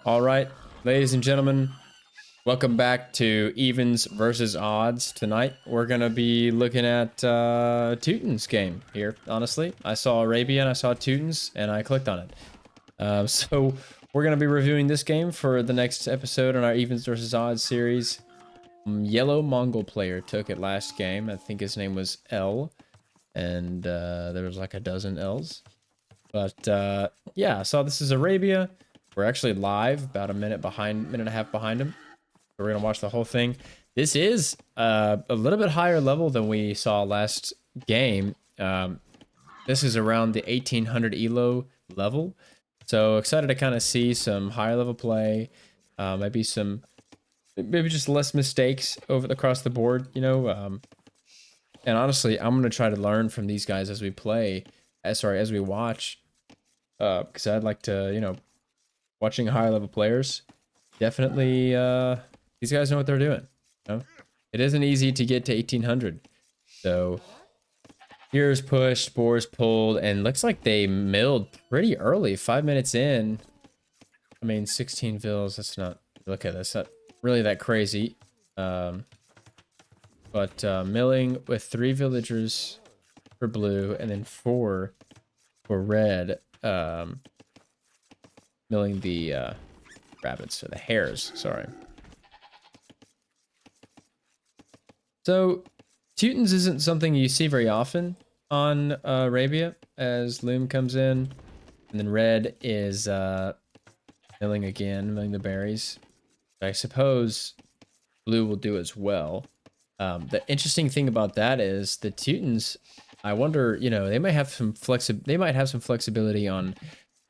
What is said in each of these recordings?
All right, ladies and gentlemen, welcome back to Evens versus Odds. Tonight, we're going to be looking at Teuton's game here, honestly. I saw Arabia and I saw Teuton's, and I clicked on it. So, we're going to be reviewing this game for the next episode in our Evens versus Odds series. Yellow Mongol player took it last game. I think his name was L, and there was like a dozen L's. But yeah, so this is Arabia. We're actually live, about minute and a half behind him. So we're gonna watch the whole thing. This is a little bit higher level than we saw last game. This is around the 1800 elo level. So excited to kind of see some higher level play. Maybe just less mistakes across the board, you know. And honestly, I'm gonna try to learn from these guys as we play. As we watch. Because I'd like to, you know, watching higher level players. Definitely, these guys know what they're doing. You know? It isn't easy to get to 1800. So, gears pushed, boars pulled, and looks like they milled pretty early. 5 minutes in. I mean, 16 vills. That's not. Look at this. Not really that crazy. But milling with 3 villagers for blue and then 4 for red. Milling the rabbits, or the hares, sorry. So, Teuton's isn't something you see very often on Arabia, as Loom comes in, and then red is milling again, milling the berries. I suppose blue will do as well. The interesting thing about that is the Teutons, I wonder, you know, they might have some flexibility on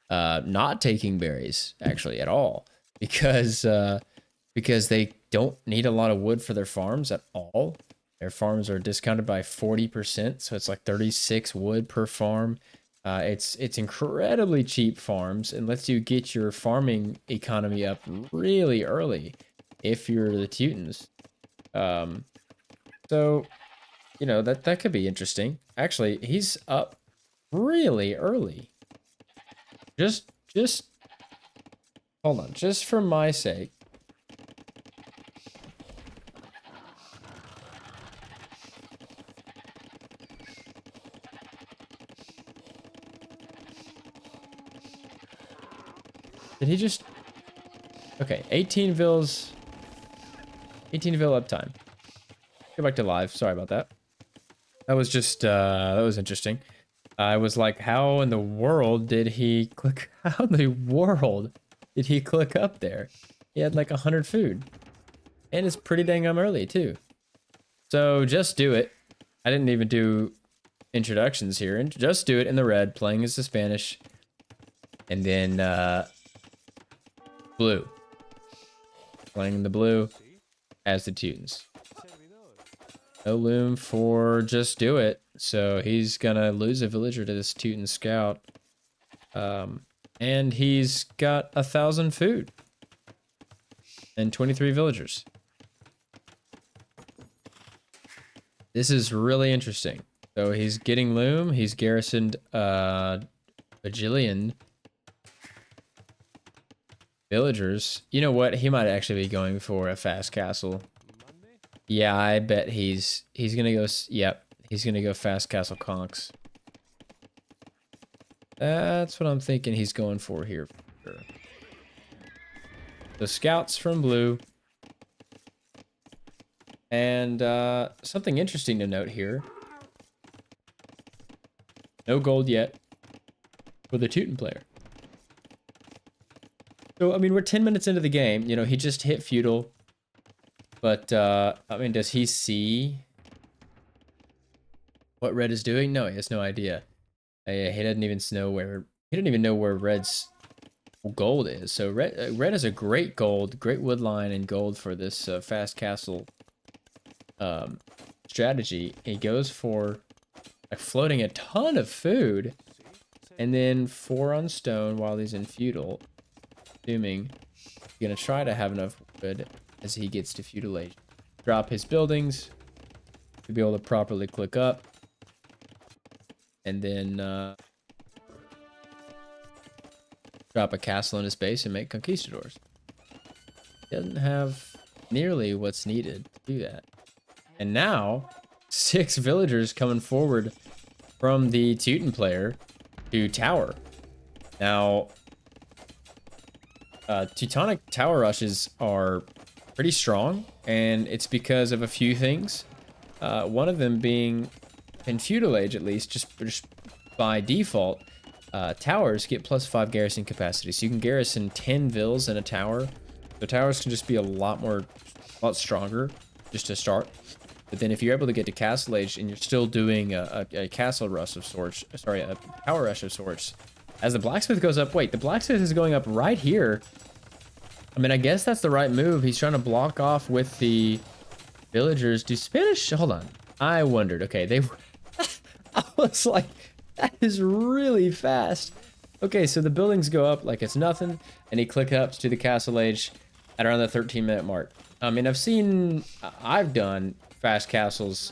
not taking berries actually at all, because they don't need a lot of wood for their farms at all. Their farms are discounted by 40%, so it's like 36 wood per farm. It's incredibly cheap farms, and lets you get your farming economy up really early if you're the Teutons. So you know, that could be interesting. Actually, he's up really early. Just hold on, just for my sake. Did he just... Okay, 18 vills. 18 vil uptime. Go back to live. Sorry about that. That was just, that was interesting. I was like, how in the world did he click? How in the world did he click up there? He had like 100 food. And it's pretty dang early, too. So just do it. I didn't even do introductions here. And just do it in the red, playing as the Spanish. And then, blue. Playing in the blue as the Teutons. No loom for just do it. So he's gonna lose a villager to this Teuton scout. And he's got 1,000 food. And 23 villagers. This is really interesting. So he's getting loom. He's garrisoned a bajillion villagers. You know what? He might actually be going for a fast castle. Yeah, I bet he's gonna go. Yep, he's gonna go fast castle conks. That's what I'm thinking he's going for here. For sure. The scouts from blue. And something interesting to note here. No gold yet for the Teuton player. So, I mean, we're 10 minutes into the game. You know, he just hit feudal. But, I mean, does he see what red is doing? No, he has no idea. He doesn't even know where... He didn't even know where red's gold is. So, red has a great gold, great wood line and gold for this fast castle strategy. He goes for like floating a ton of food, and then 4 on stone while he's in feudal, assuming he's gonna try to have enough wood as he gets to feudal age. Drop his buildings to be able to properly click up, and then drop a castle in his base and make conquistadors. He doesn't have nearly what's needed to do that. And now, 6 villagers coming forward from the Teuton player to tower. Now, Teutonic tower rushes are pretty strong, and it's because of a few things. One of them being, in feudal age at least, just by default, towers get +5 garrison capacity. So you can garrison 10 vills in a tower. The towers can just be a lot stronger just to start. But then if you're able to get to castle age and you're still doing a castle rush of sorts, sorry, a tower rush of sorts, as the blacksmith goes up, wait, the blacksmith is going up right here. I mean, I guess that's the right move. He's trying to block off with the villagers. Do Spanish, hold on. I wondered, okay, they were, I was like, that is really fast. Okay, so the buildings go up like it's nothing, and he click up to the castle age at around the 13-minute mark. I mean, I've done fast castles,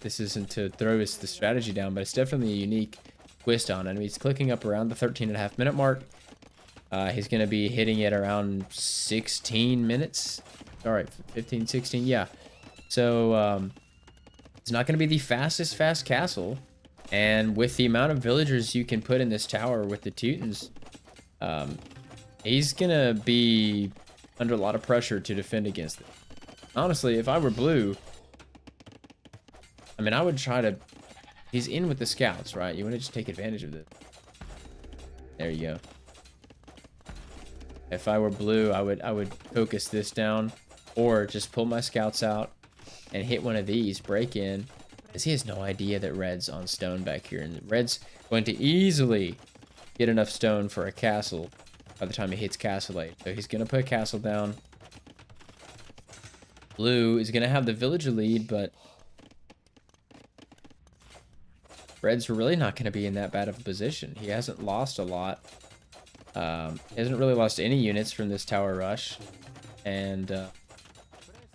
this isn't to throw the strategy down, but it's definitely a unique twist on it. I mean, he's clicking up around the 13.5-minute mark. He's going to be hitting it around 16 minutes. All right, 15, 16, yeah. So, it's not going to be the fastest fast castle. And with the amount of villagers you can put in this tower with the Teutons, he's going to be under a lot of pressure to defend against it. Honestly, if I were blue, I mean, I would try to... He's in with the scouts, right? You want to just take advantage of this. There you go. If I were blue, I would focus this down, or just pull my scouts out and hit one of these, break in, because he has no idea that red's on stone back here, and red's going to easily get enough stone for a castle by the time he hits castle age. So he's going to put a castle down. Blue is going to have the villager lead, but red's really not going to be in that bad of a position. He hasn't lost a lot. He hasn't really lost any units from this tower rush, and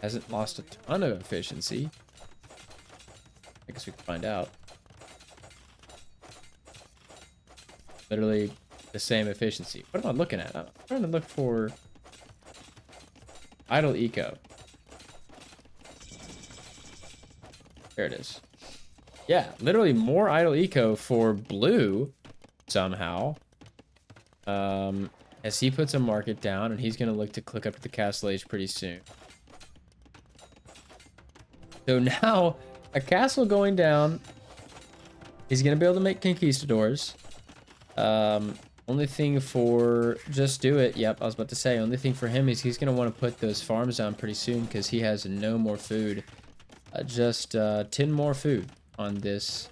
hasn't lost a ton of efficiency. I guess we can find out. Literally the same efficiency. What am I looking at? I'm trying to look for idle eco. There it is. Yeah, literally more idle eco for blue somehow. As he puts a market down, and he's going to look to click up to the castle age pretty soon. So now, a castle going down. He's going to be able to make conquistadors. Only thing for just do it. Yep, I was about to say, only thing for him is he's going to want to put those farms down pretty soon because he has no more food. Just 10 more food on this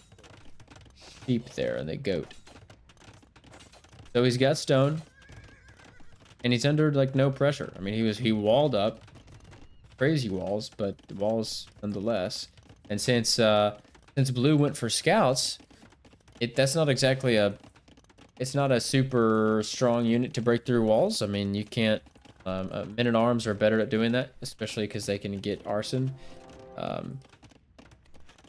sheep there and the goat. So he's got stone, and he's under like no pressure. I mean, he walled up, crazy walls, but walls nonetheless. And since blue went for scouts, that's not exactly it's not a super strong unit to break through walls. I mean, you can't. Men-at-arms are better at doing that, especially because they can get arson.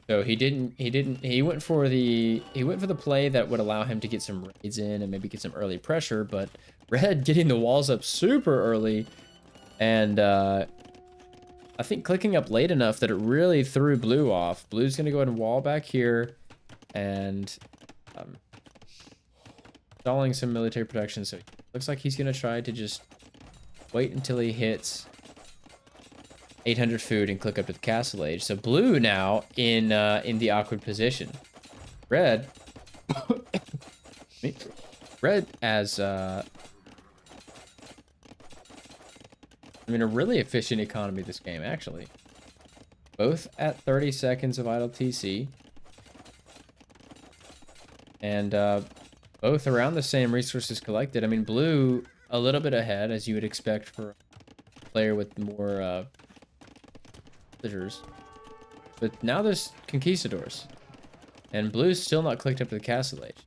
So he went for the play that would allow him to get some raids in and maybe get some early pressure, but red getting the walls up super early, and I think clicking up late enough that it really threw blue off. Blue's gonna go ahead and wall back here, and installing some military protection. So it looks like he's gonna try to just wait until he hits 800 food and click up to the castle age. So blue now in the awkward position. Red, as I mean, a really efficient economy this game actually. Both at 30 seconds of idle TC, and both around the same resources collected. I mean, blue a little bit ahead, as you would expect for a player with more villagers. But now there's conquistadors, and blue's still not clicked up to the castle age.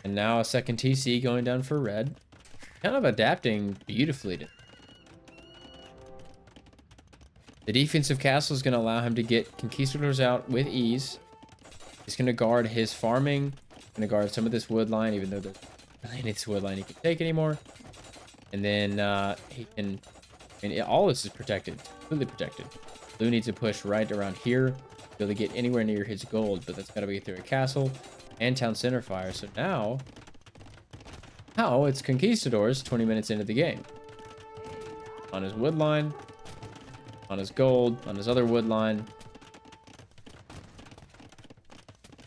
And now a second TC going down for red, kind of adapting beautifully to the defensive castle. Is going to allow him to get conquistadors out with ease. He's going to guard his farming Gonna guard some of this wood line, even though there's really any wood line he can take anymore. And then he can, and all this is protected, completely protected. Blue needs to push right around here to be able to get anywhere near his gold, but that's got to be through a castle and town center fire. So now it's Conquistadors 20 minutes into the game. On his wood line, on his gold, on his other wood line.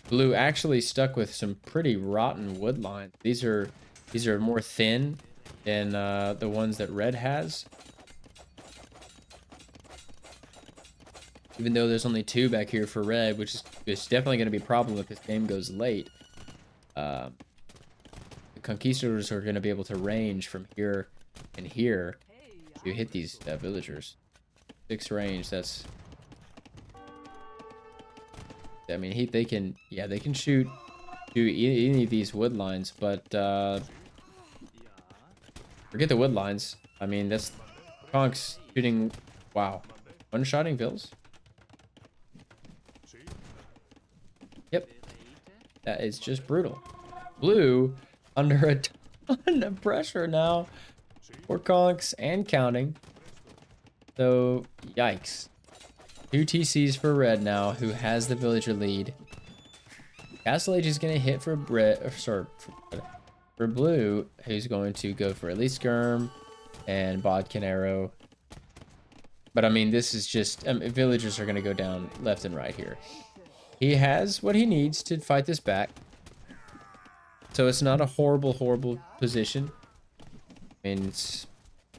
Blue actually stuck with some pretty rotten wood lines. These are more thin than the ones that red has. Even though there's only 2 back here for red, which is definitely going to be a problem if this game goes late. The Conquistadors are going to be able to range from here and here to hit these villagers. 6 range, that's... I mean, they can shoot to any of these wood lines, but forget the wood lines. I mean, that's Conks shooting. Wow, one-shotting Bills. Yep, that is just brutal. Blue under a ton of pressure now for Conks and counting. So yikes. 2 TCs for red now, who has the villager lead. Castle Age is going to hit for red, or sorry, for blue, who's going to go for Elite Skirm and Bodkin Arrow. But I mean, this is just, villagers are going to go down left and right here. He has what he needs to fight this back. So it's not a horrible, horrible position. I mean,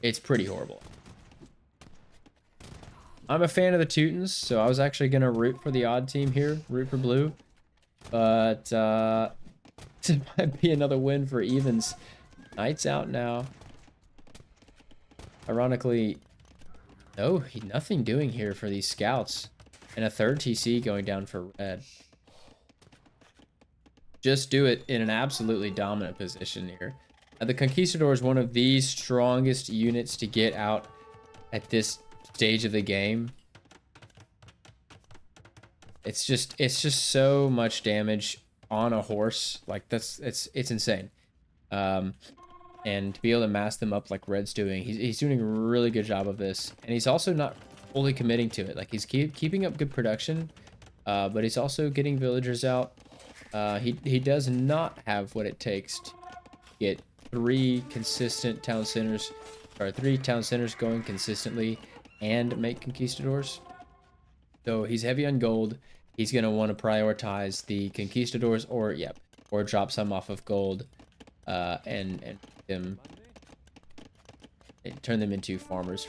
it's pretty horrible. I'm a fan of the Teutons, so I was actually going to root for the odd team here, root for blue. But it might be another win for evens. Knight's out now. Ironically, no, nothing doing here for these scouts. And a 3rd TC going down for red. Just do it in an absolutely dominant position here. The Conquistador is one of the strongest units to get out at this stage of the game. It's just so much damage on a horse. Like it's insane. And to be able to mask them up like Red's doing, he's doing a really good job of this. And he's also not fully committing to it. Like he's keeping up good production, but he's also getting villagers out. He does not have what it takes to get 3 consistent town centers, or 3 town centers going consistently and make Conquistadors. So he's heavy on gold. He's going to want to prioritize the Conquistadors or drop some off of gold and turn them into farmers.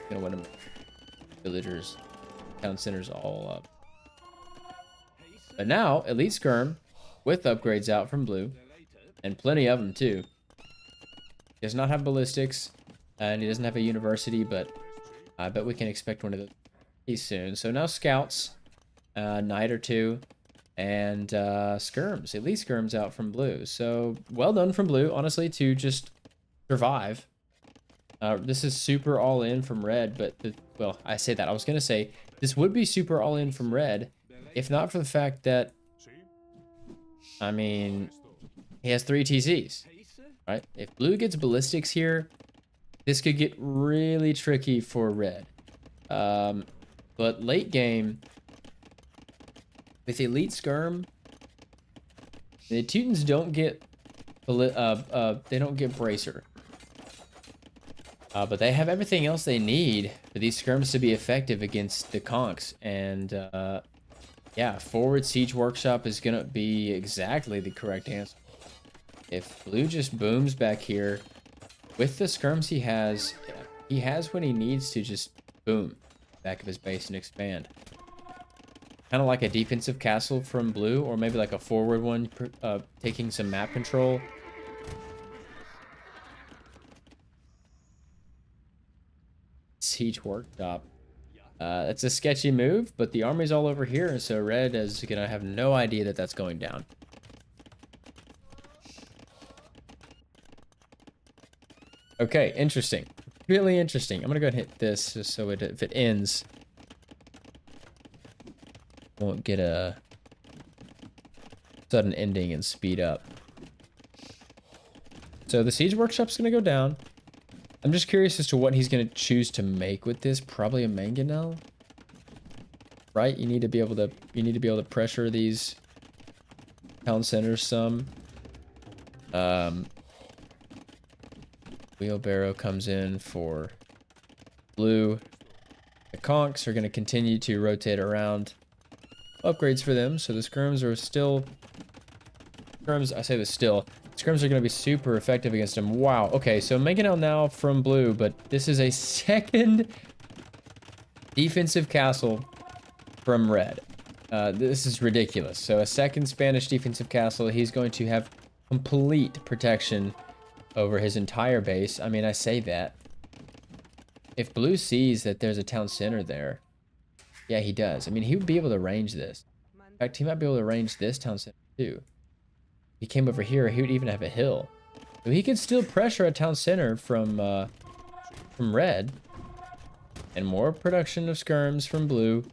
Going to win them villagers, town centers all up. But now, Elite Skirm with upgrades out from blue, and plenty of them too. He does not have ballistics, and he doesn't have a university, but I bet we can expect one of these soon. So now scouts, knight or 2, and skirms, elite skirms out from blue. So well done from blue, honestly, to just survive. This is super all in from red, but well, I say that. I was gonna say this would be super all in from red, if not for the fact that, I mean, he has 3 TCs, right? If blue gets ballistics here, this could get really tricky for red. But late game, with Elite Skirm, the Teutons don't get they don't get Bracer. But they have everything else they need for these skirms to be effective against the conks. And yeah, forward siege workshop is gonna be exactly the correct answer. If blue just booms back here with the skirms he has what he needs to just boom back of his base and expand. Kind of like a defensive castle from blue, or maybe like a forward one, taking some map control. Siege workshop. That's a sketchy move, but the army's all over here, so red is gonna have no idea that that's going down. Okay, interesting. Really interesting. I'm gonna go ahead and hit this just so if it ends, won't get a sudden ending and speed up. So the siege workshop's gonna go down. I'm just curious as to what he's gonna choose to make with this. Probably a mangonel, right? You need to be able to pressure these town centers some. Wheelbarrow comes in for blue. The conchs are gonna continue to rotate around. Upgrades for them, so the skirms are still. I say this still. Scrims are going to be super effective against him. Wow. Okay, so mangonel now from blue, but this is a second defensive castle from red. This is ridiculous. So a second Spanish defensive castle. He's going to have complete protection over his entire base. I mean, I say that. If blue sees that there's a town center there, yeah, he does. I mean, he would be able to range this. In fact, he might be able to range this town center too. He came over here, he would even have a hill. So he could still pressure a town center from red. And more production of skirms from blue.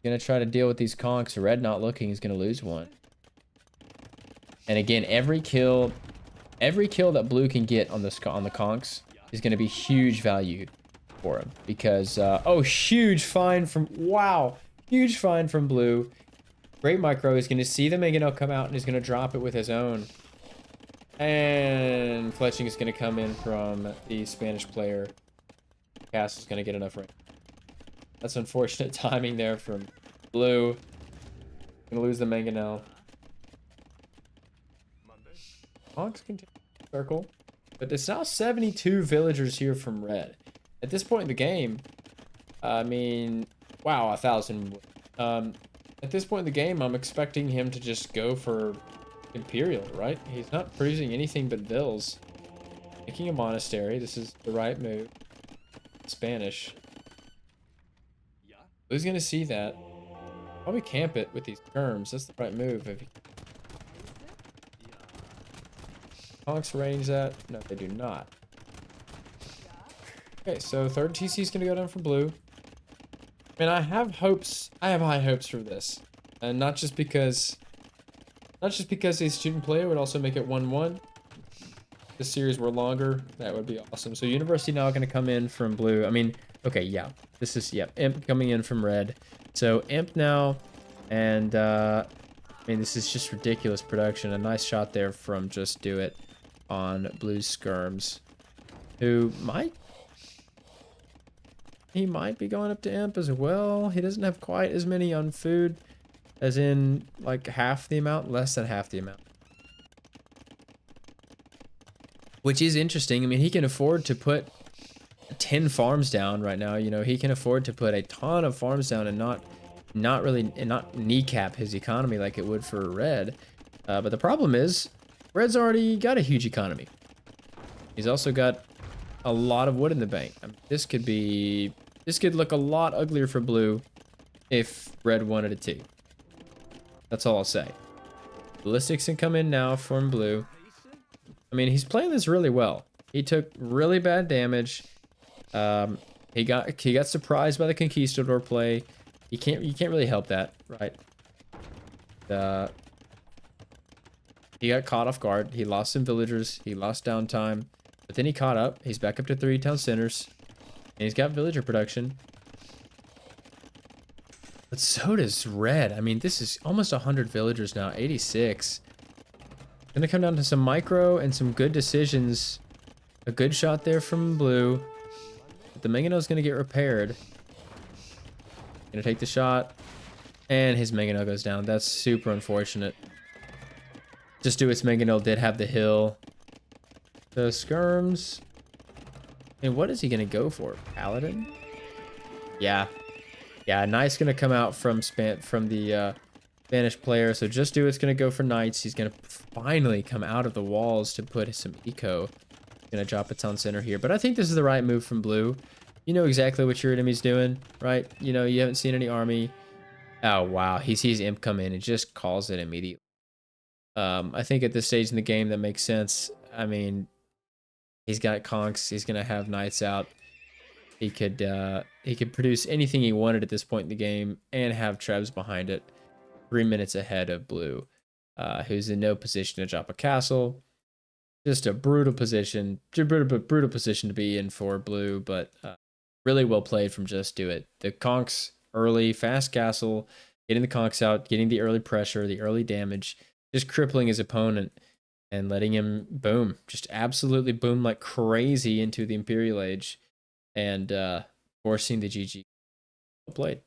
Gonna try to deal with these conchs. Red not looking is gonna lose one. And again, every kill that blue can get on the conchs is gonna be huge value for him. Because, oh, huge find from, wow. Huge find from blue. Great micro. He's going to see the mangonel come out and he's going to drop it with his own. And fletching is going to come in from the Spanish player. Castle's going to get enough range. That's unfortunate timing there from blue. Going to lose the mangonel. Hawks continue to circle. But there's now 72 villagers here from red. At this point in the game, I mean, wow, 1,000. At this point in the game, I'm expecting him to just go for Imperial, right? He's not producing anything but vills. Making a monastery. This is the right move. Spanish. Who's gonna see that? Probably camp it with these terms. That's the right move. If Conchs range that? No, they do not. Okay, so third TC is gonna go down for blue. I mean, I have hopes. I have high hopes for this, and not just because a student player would also make it 1-1. If the series were longer, that would be awesome. So University now going to come in from blue. I mean, okay, yeah, this is Imp coming in from red. So Imp now, and I mean, this is just ridiculous production. A nice shot there from Just Do It on blue skirms, who might. He might be going up to Imp as well. He doesn't have quite as many on food, as in like half the amount, less than half the amount. Which is interesting. I mean, he can afford to put 10 farms down right now. You know, he can afford to put a ton of farms down and not kneecap his economy like it would for red. But the problem is, red's already got a huge economy. He's also got a lot of wood in the bank. I mean, this could look a lot uglier for blue if red wanted it to. That's all I'll say. Ballistics can come in now from blue. I mean, he's playing this really well. He took really bad damage. He got surprised by the conquistador play. You can't really help that, right? He got caught off guard. He lost some villagers. He lost downtime. But then he caught up. He's back up to 3 town centers. And he's got villager production. But so does red. I mean, this is almost 100 villagers now. 86. Gonna come down to some micro and some good decisions. A good shot there from blue. But the mangonel's gonna get repaired. Gonna take the shot. And his mangonel goes down. That's super unfortunate. Just Do It's mangonel did have the hill. The skirms. And what is he gonna go for? Paladin? Yeah. Yeah, Knight's gonna come out from the Spanish player. So Just Do It's gonna go for Knights. He's gonna finally come out of the walls to put some eco. Gonna drop a town center here. But I think this is the right move from blue. You know exactly what your enemy's doing, right? You know, you haven't seen any army. Oh, wow. He sees Imp come in and just calls it immediately. I think at this stage in the game, that makes sense. I mean, he's got conchs. He's going to have Knights out. He could produce anything he wanted at this point in the game and have Trebs behind it. 3 minutes ahead of blue. who's in no position to drop a castle. Just a brutal position, brutal position to be in for blue, but really well played from Just Do It. The conks early, fast castle, getting the conks out, getting the early pressure, the early damage, just crippling his opponent and letting him boom, just absolutely boom like crazy into the Imperial Age and forcing the GG. Well played.